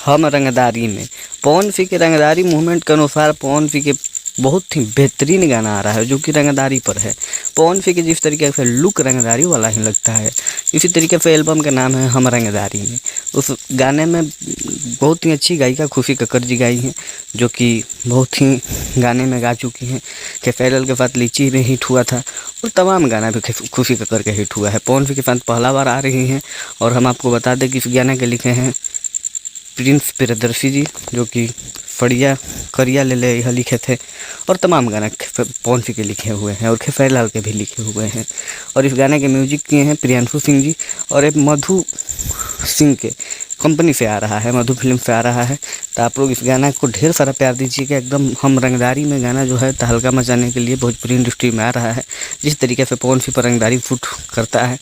हम रंगदारी में। पवन सिंह के रंगदारी मूवमेंट के अनुसार पवन सिंह के बहुत ही बेहतरीन गाना आ रहा है जो कि रंगदारी पर है। पवन सिंह के जिस तरीके से लुक रंगदारी वाला ही लगता है, इसी तरीके से एल्बम का नाम है हम रंगदारी में। उस गाने में बहुत ही अच्छी गायिका खुशी कक्कड़ जी गाई हैं, जो कि बहुत ही गाने में गा चुकी हैं। खेसारी के साथ लीची में हिट हुआ था और तमाम गाना भी खुशी कक्कड़ के हिट हुआ है। पवन सिंह के साथ पहला बार आ रही हैं और हम आपको बता दें कि इस गाने के लिखे हैं प्रिंस प्रियदर्शी जी, जो कि फड़िया करिया ले ले यह लिखे थे, और तमाम गाना पवन सिंह के लिखे हुए हैं और खेसारी लाल के भी लिखे हुए हैं। और इस गाने के म्यूजिक किए हैं प्रियांशु सिंह जी, और एक मधु सिंह के कंपनी से आ रहा है, मधु फिल्म से आ रहा है। तो आप लोग इस गाना को ढेर सारा प्यार दीजिएगा। एकदम हम रंगदारी में गाना जो है तहलका मचाने के लिए भोजपुरी इंडस्ट्री में आ रहा है। जिस तरीके से पवन सिंह पर रंगदारी फूट करता है,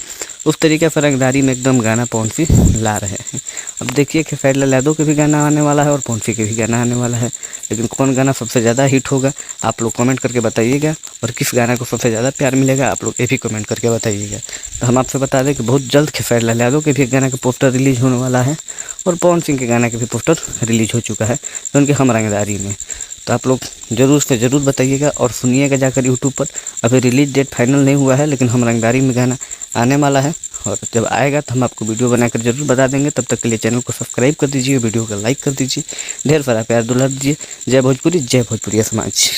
उस तरीके से रंगदारी में एकदम गाना पवन सिंह ला रहे हैं। अब देखिए खेसारी लाल यादव के भी गाना आने वाला है और पवन सिंह के भी गाना आने वाला है, लेकिन कौन गाना सबसे ज़्यादा हिट होगा आप लोग कमेंट करके बताइएगा, और किस गाना को सबसे ज़्यादा प्यार मिलेगा आप लोग ये भी कमेंट करके बताइएगा। तो हम आपसे बता दें कि बहुत जल्द खेसारी लाल यादव के भी एक गाना का पोस्टर रिलीज होने वाला है और पवन सिंह के गाना के भी पोस्टर रिलीज हो चुका है तो उनके हम रंगदारी में। तो आप लोग ज़रूर से ज़रूर बताइएगा और सुनिएगा जाकर यूट्यूब पर। अभी रिलीज डेट फाइनल नहीं हुआ है, लेकिन हम रंगदारी में गाना आने वाला है, और जब आएगा तो हम आपको वीडियो बनाकर ज़रूर बता देंगे। तब तक के लिए चैनल को सब्सक्राइब कर दीजिए, वीडियो को लाइक कर दीजिए, ढेर सारा प्यार दुलार दीजिए। जय भोजपुरी, जय भोजपुरिया समाज।